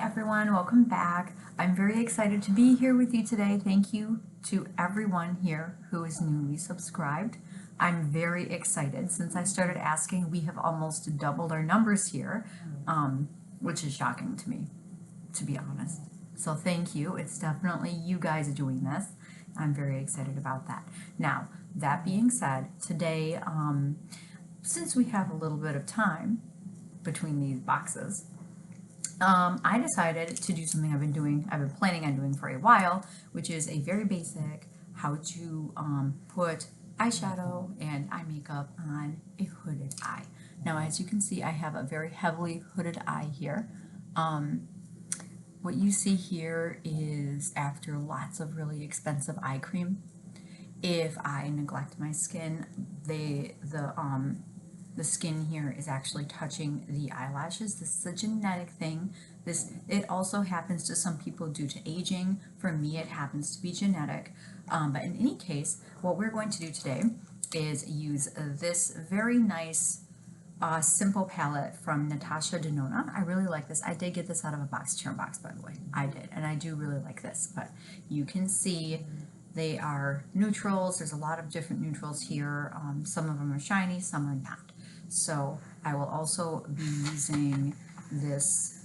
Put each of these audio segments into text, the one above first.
everyone, welcome back. I'm very excited to be here with you today. Thank you to everyone here who is newly subscribed. I'm very excited. Since I started asking, we have almost doubled our numbers here, which is shocking to me, to be honest. So thank you. It's definitely you guys doing this. I'm very excited about that. Now, that being said, today, since we have a little bit of time between these boxes, I decided to do something I've been planning on doing for a while, which is a very basic how to put eyeshadow and eye makeup on a hooded eye. Now, as you can see, I have a very heavily hooded eye here. What you see here is after lots of really expensive eye cream. If I neglect my skin, the skin here is actually touching the eyelashes. This is a genetic thing. It also happens to some people due to aging. For me, it happens to be genetic. But in any case, what we're going to do today is use this very nice simple palette from Natasha Denona. I really like this. I did get this out of a BoxyCharm box, by the way. I did, and I do really like this. But you can see they are neutrals. There's a lot of different neutrals here. Some of them are shiny, some are not. So I will also be using this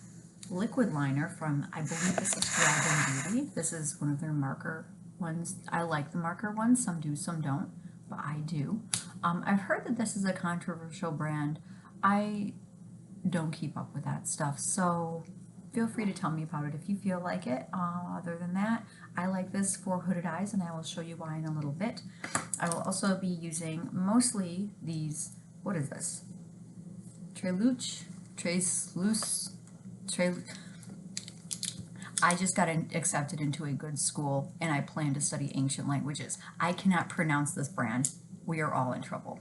liquid liner from, I believe this is Grab and Beauty. This is one of their marker ones. I like the marker ones. Some do, some don't, but I do. I've heard that this is a controversial brand. I don't keep up with that stuff, so feel free to tell me about it if you feel like it. Other than that, I like this for hooded eyes, and I will show you why in a little bit. I will also be using mostly these, what is this? I just got accepted into a good school, and I plan to study ancient languages. I cannot pronounce this brand. We are all in trouble.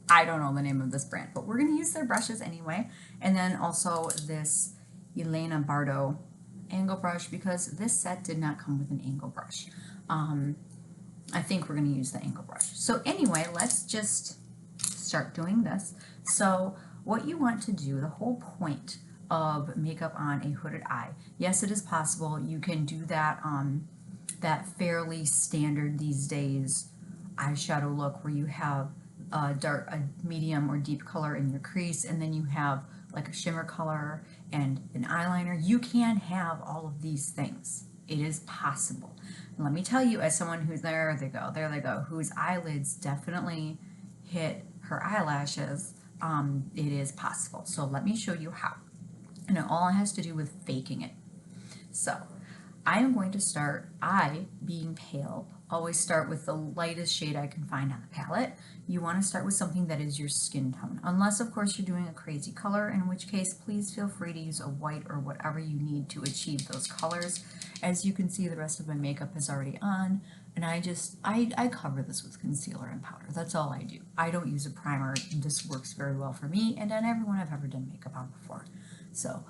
I don't know the name of this brand, but we're going to use their brushes anyway. And then also this Elena Bardo angle brush, because this set did not come with an angle brush. I think we're going to use the angle brush. So anyway, let's just start doing this. So what you want to do, the whole point of makeup on a hooded eye, yes, it is possible. You can do that that fairly standard these days eyeshadow look where you have a medium or deep color in your crease, and then you have like a shimmer color and an eyeliner. You can have all of these things. It is possible. And let me tell you, as someone who's there they go, whose eyelids definitely hit her eyelashes, it is possible. So let me show you how. And it all has to do with faking it. So I am going to start, I being pale, always start with the lightest shade I can find on the palette. You want to start with something that is your skin tone, unless of course you're doing a crazy color, in which case please feel free to use a white or whatever you need to achieve those colors. As you can see, the rest of my makeup is already on, and I cover this with concealer and powder. That's all I do. I don't use a primer. This works very well for me and on everyone I've ever done makeup on before. So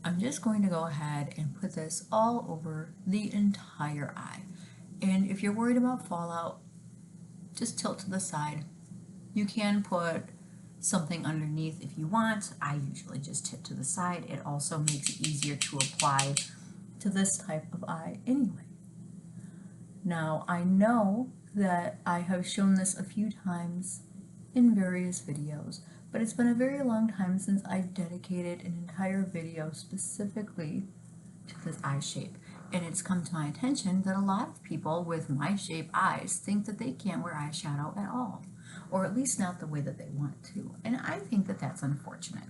I'm just going to go ahead and put this all over the entire eye. And if you're worried about fallout, just tilt to the side. You can put something underneath if you want. I usually just tip to the side. It also makes it easier to apply to this type of eye anyway. Now, I know that I have shown this a few times in various videos, but it's been a very long time since I've dedicated an entire video specifically to this eye shape. And it's come to my attention that a lot of people with my shape eyes think that they can't wear eyeshadow at all, or at least not the way that they want to. And I think that that's unfortunate.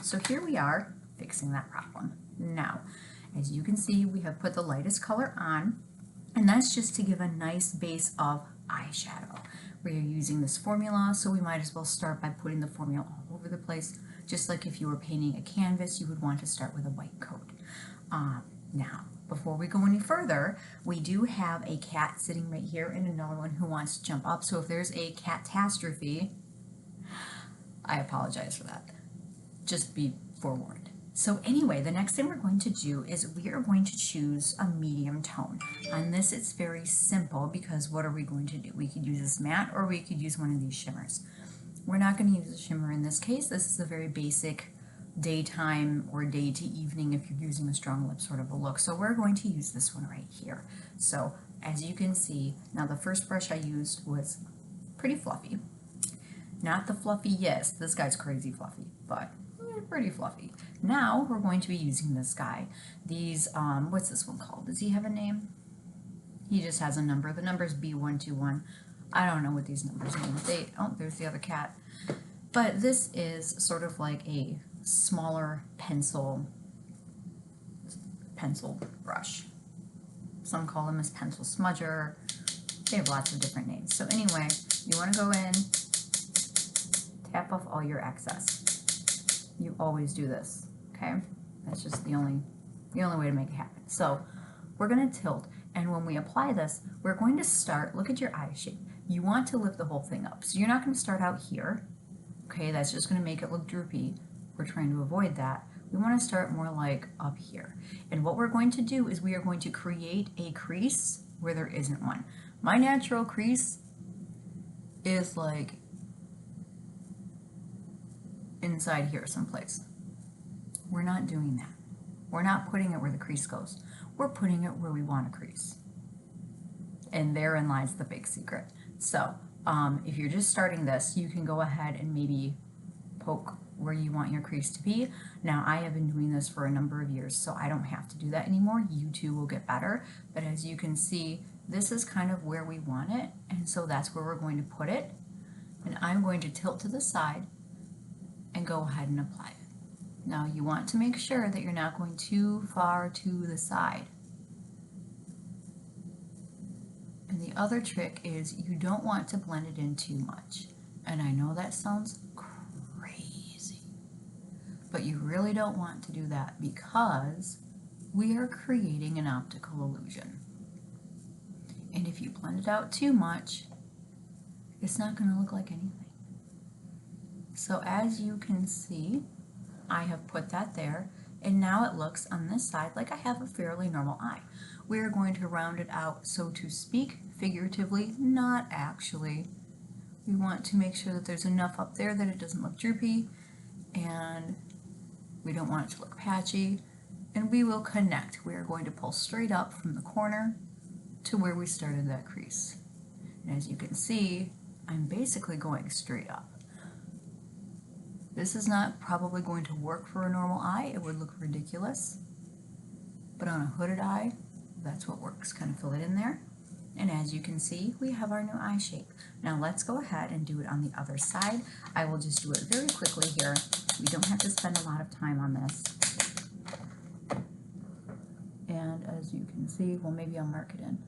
So here we are fixing that problem. Now, as you can see, we have put the lightest color on, and that's just to give a nice base of eyeshadow. We are using this formula, so we might as well start by putting the formula all over the place. Just like if you were painting a canvas, you would want to start with a white coat. Now, before we go any further, we do have a cat sitting right here and another one who wants to jump up. So if there's a catastrophe, I apologize for that. Just be forewarned. So anyway, the next thing we're going to do is we are going to choose a medium tone. On this, it's very simple because what are we going to do? We could use this matte or we could use one of these shimmers. We're not going to use a shimmer in this case. This is a very basic daytime or day to evening if you're using a strong lip sort of a look. So we're going to use this one right here. So as you can see, now the first brush I used was pretty fluffy. Not the fluffiest, this guy's crazy fluffy, but pretty fluffy. Now we're going to be using this guy. These, what's this one called? Does he have a name? He just has a number. The number's B121. I don't know what these numbers mean. Oh, there's the other cat. But this is sort of like a smaller pencil brush. Some call them as pencil smudger. They have lots of different names. So anyway, you want to go in, tap off all your excess. You always do this, okay? That's just the only way to make it happen. So we're going to tilt, and when we apply this, we're going to start, look at your eye shape. You want to lift the whole thing up. So you're not going to start out here, okay? That's just going to make it look droopy. We're trying to avoid that. We want to start more like up here. And what we're going to do is we are going to create a crease where there isn't one. My natural crease is like inside here someplace. We're not doing that. We're not putting it where the crease goes. We're putting it where we want a crease. And therein lies the big secret. So if you're just starting this, you can go ahead and maybe poke where you want your crease to be. Now I have been doing this for a number of years, so I don't have to do that anymore. You too will get better. But as you can see, this is kind of where we want it, and so that's where we're going to put it. And I'm going to tilt to the side and go ahead and apply it. Now you want to make sure that you're not going too far to the side. And the other trick is you don't want to blend it in too much. And I know that sounds crazy, but you really don't want to do that because we are creating an optical illusion. And if you blend it out too much, it's not going to look like anything. So as you can see, I have put that there, and now it looks on this side like I have a fairly normal eye. We are going to round it out, so to speak, figuratively, not actually. We want to make sure that there's enough up there that it doesn't look droopy, and we don't want it to look patchy, and we will connect. We are going to pull straight up from the corner to where we started that crease. And as you can see, I'm basically going straight up. This is not probably going to work for a normal eye. It would look ridiculous. But on a hooded eye, that's what works. Kind of fill it in there. And as you can see, we have our new eye shape. Now let's go ahead and do it on the other side. I will just do it very quickly here. We don't have to spend a lot of time on this. And as you can see, well, maybe I'll mark it in.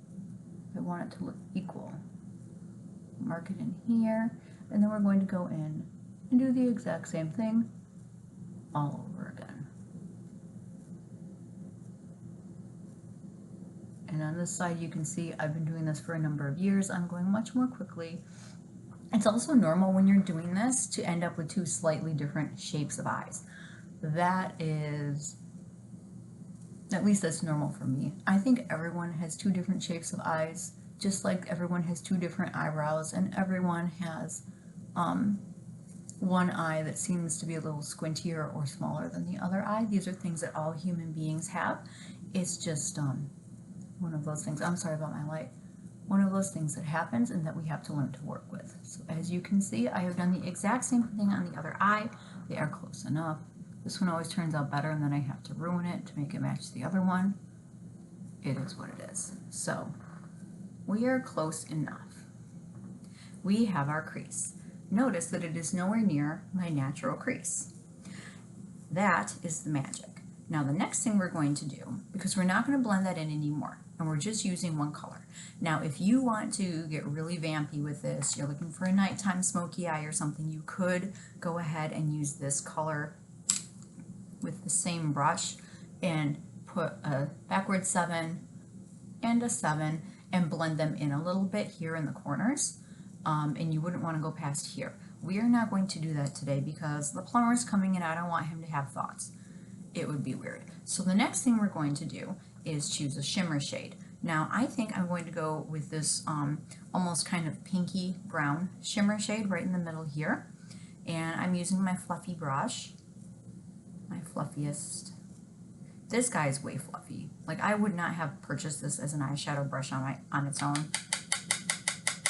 I want it to look equal. Mark it in here, and then we're going to go in and do the exact same thing all over again. And on this side, you can see I've been doing this for a number of years. I'm going much more quickly. It's also normal when you're doing this to end up with two slightly different shapes of eyes. That is, at least that's normal for me. I think everyone has two different shapes of eyes, just like everyone has two different eyebrows, and everyone has one eye that seems to be a little squintier or smaller than the other eye. These are things that all human beings have. It's just one of those things. I'm sorry about my light. One of those things that happens and that we have to learn to work with. So as you can see, I have done the exact same thing on the other eye. They are close enough. This one always turns out better, and then I have to ruin it to make it match the other one. It is what it is. So we are close enough. We have our crease. Notice that it is nowhere near my natural crease. That is the magic. Now the next thing we're going to do, because we're not going to blend that in anymore, and we're just using one color. Now if you want to get really vampy with this, you're looking for a nighttime smoky eye or something, you could go ahead and use this color with the same brush and put a backward 7 and a 7 and blend them in a little bit here in the corners. And you wouldn't want to go past here. We are not going to do that today because the plumber is coming and I don't want him to have thoughts. It would be weird. So the next thing we're going to do is choose a shimmer shade. Now I think I'm going to go with this almost kind of pinky brown shimmer shade right in the middle here. And I'm using my fluffy brush. my fluffiest. This guy is way fluffy. Like, I would not have purchased this as an eyeshadow brush on its own.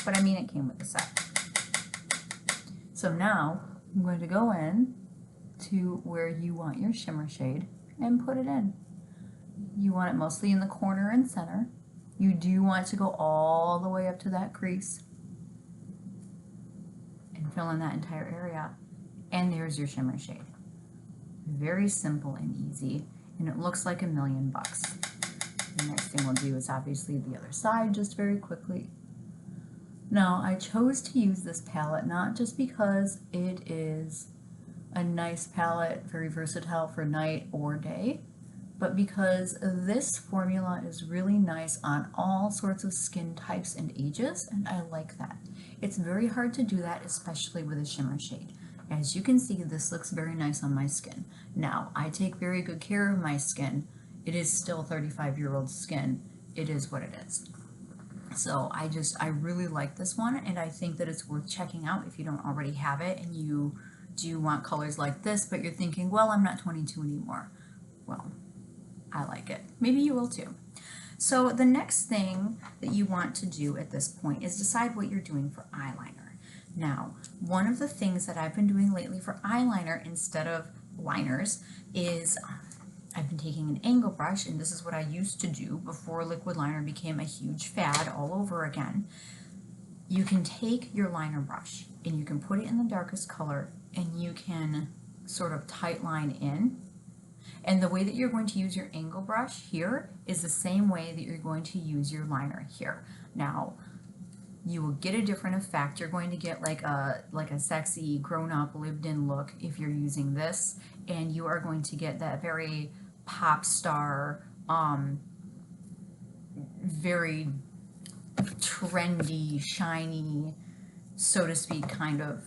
But I mean, it came with the set. So now I'm going to go in to where you want your shimmer shade and put it in. You want it mostly in the corner and center. You do want to go all the way up to that crease and fill in that entire area. And there's your shimmer shade. Very simple and easy, and it looks like $1,000,000. The next thing we'll do is obviously the other side just very quickly. Now, I chose to use this palette not just because it is a nice palette, very versatile for night or day, but because this formula is really nice on all sorts of skin types and ages, and I like that. It's very hard to do that, especially with a shimmer shade. As you can see, this looks very nice on my skin. Now, I take very good care of my skin. It is still 35-year-old skin. It is what it is. So I really like this one, and I think that it's worth checking out if you don't already have it and you do want colors like this, but you're thinking, well, I'm not 22 anymore. Well, I like it. Maybe you will too. So the next thing that you want to do at this point is decide what you're doing for eyeliner. Now, one of the things that I've been doing lately for eyeliner instead of liners is I've been taking an angle brush, and this is what I used to do before liquid liner became a huge fad all over again. You can take your liner brush and you can put it in the darkest color and you can sort of tight line in. And the way that you're going to use your angle brush here is the same way that you're going to use your liner here. Now, you will get a different effect. You're going to get like a sexy, grown-up, lived-in look if you're using this, and you are going to get that very pop star, very trendy, shiny, so to speak, kind of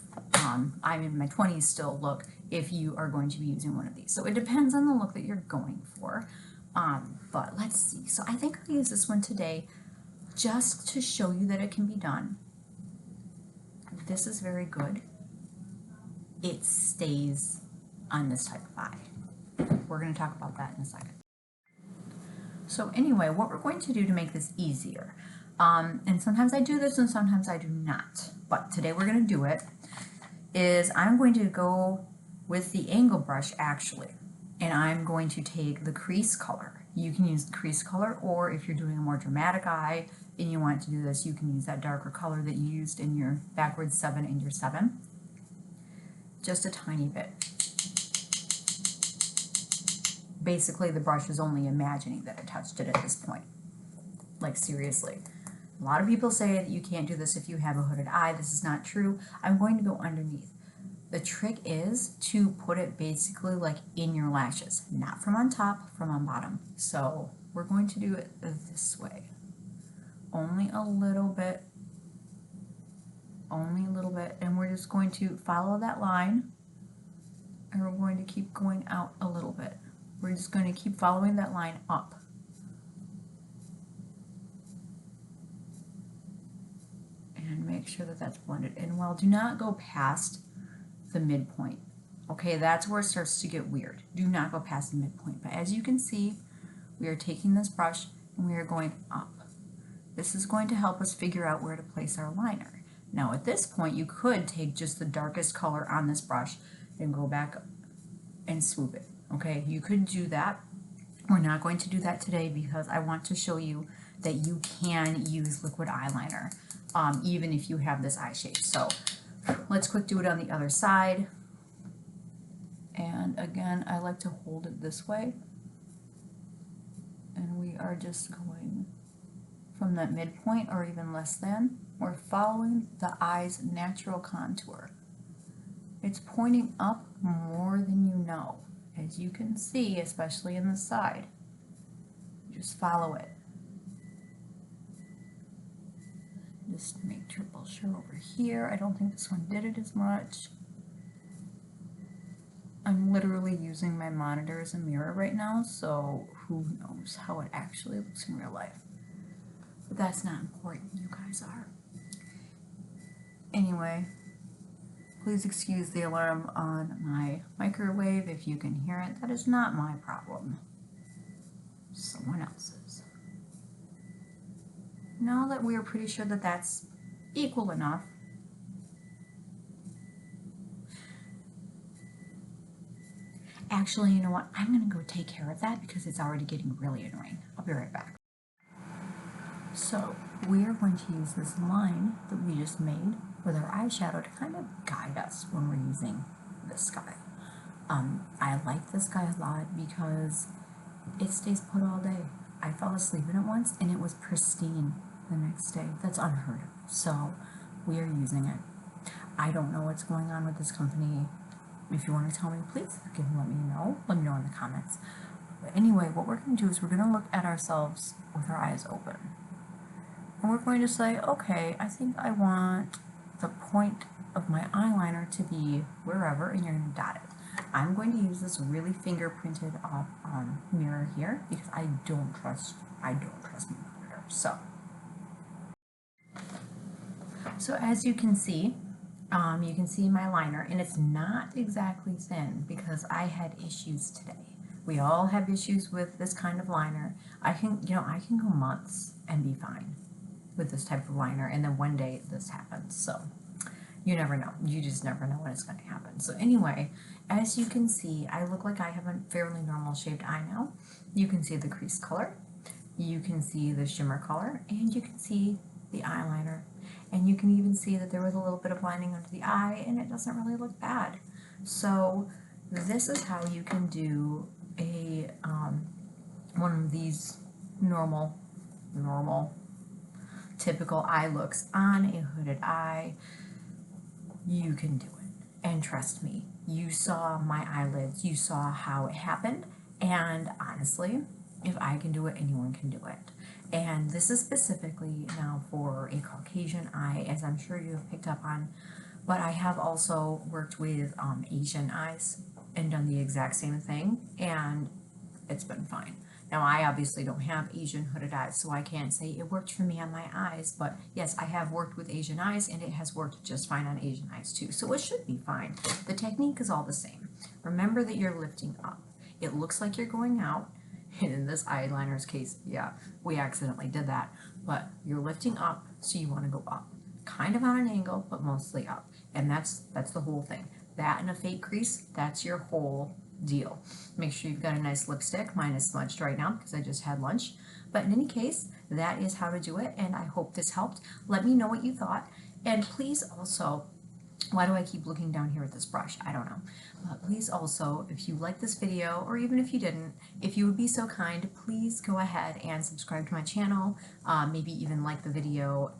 I'm in my 20s still look if you are going to be using one of these. So it depends on the look that you're going for. But let's see. So I think I'll use this one today just to show you that it can be done. This is very good. It stays on this type of eye. We're going to talk about that in a second. So anyway, what we're going to do to make this easier, and sometimes I do this and sometimes I do not, but today we're going to do it, is I'm going to go with the angle brush actually, and I'm going to take the crease color. You can use the crease color, or if you're doing a more dramatic eye and you want to do this, you can use that darker color that you used in your backwards 7 and your 7. Just a tiny bit. Basically, the brush is only imagining that I touched it at this point. Like, seriously. A lot of people say that you can't do this if you have a hooded eye. This is not true. I'm going to go underneath. The trick is to put it basically like in your lashes, not from on top, from on bottom. So we're going to do it this way. Only a little bit, and we're just going to follow that line, and we're going to keep going out a little bit. We're just going to keep following that line up. And make sure that that's blended in well. Do not go past the midpoint. Okay, that's where it starts to get weird. Do not go past the midpoint. But as you can see, we are taking this brush and we are going up. This is going to help us figure out where to place our liner. Now at this point, you could take just the darkest color on this brush and go back and swoop it. Okay, you could do that. We're not going to do that today because I want to show you that you can use liquid eyeliner even if you have this eye shape. So let's quick do it on the other side. And again, I like to hold it this way. And we are just going from that midpoint or even less than. We're following the eye's natural contour. It's pointing up more than you know. As you can see, especially in the side. Just follow it. Just make triple sure over here. I don't think this one did it as much. I'm literally using my monitor as a mirror right now, so who knows how it actually looks in real life. But that's not important, you guys are. Anyway, Please excuse the alarm on my microwave if you can hear it. That is not my problem. Someone else's. Now that we're pretty sure that that's equal enough, actually, you know what? I'm going to go take care of that because it's already getting really annoying. I'll be right back. So we are going to use this line that we just made with our eyeshadow to kind of guide us when we're using this sky. I like this sky a lot because it stays put all day. I fell asleep in it once and it was pristine the next day. That's unheard of. So we are using it. I don't know what's going on with this company. If you want to tell me, please let me know. Let me know in the comments. But anyway, what we're going to do is we're going to look at ourselves with our eyes open. And we're going to say, okay, I think I want the point of my eyeliner to be wherever, and you're going to dot it. I'm going to use this really fingerprinted mirror here because I don't trust my mirror. So as you can see my liner, and it's not exactly thin because I had issues today. We all have issues with this kind of liner. I can go months and be fine with this type of liner, and then one day this happens. So you never know. You just never know when it's going to happen. So anyway, as you can see, I look like I have a fairly normal shaped eye now. You can see the crease color, you can see the shimmer color, and you can see the eyeliner. And you can even see that there was a little bit of lining under the eye, and it doesn't really look bad. So this is how you can do a one of these normal typical eye looks on a hooded eye. You can do it, and trust me, you saw my eyelids, you saw how it happened, and honestly, if I can do it, anyone can do it. And this is specifically now for a Caucasian eye, as I'm sure you have picked up on, but I have also worked with Asian eyes and done the exact same thing, and it's been fine. Now, I obviously don't have Asian hooded eyes, so I can't say it worked for me on my eyes, but yes, I have worked with Asian eyes, and it has worked just fine on Asian eyes too, so it should be fine. The technique is all the same. Remember that you're lifting up. It looks like you're going out, and in this eyeliner's case, yeah, we accidentally did that, but you're lifting up, so you want to go up. Kind of on an angle, but mostly up, and that's the whole thing. That and a fake crease, that's your whole deal. Make sure you've got a nice lipstick. Mine is smudged right now because I just had lunch. But in any case, that is how to do it, and I hope this helped. Let me know what you thought, and please also, why do I keep looking down here at this brush? I don't know. But please also, if you like this video, or even if you didn't, if you would be so kind, please go ahead and subscribe to my channel, maybe even like the video,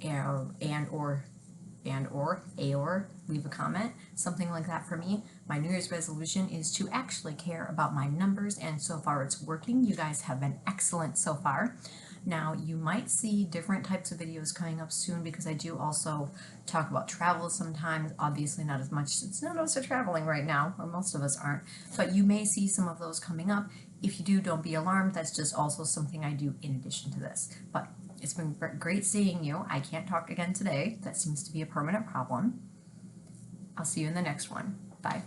or leave a comment, something like that for me. My New Year's resolution is to actually care about my numbers, and so far it's working. You guys have been excellent so far. Now, you might see different types of videos coming up soon because I do also talk about travel sometimes. Obviously not as much since none of us are traveling right now, or most of us aren't, but you may see some of those coming up. If you do, don't be alarmed. That's just also something I do in addition to this. But it's been great seeing you. I can't talk again today. That seems to be a permanent problem. I'll see you in the next one. Bye.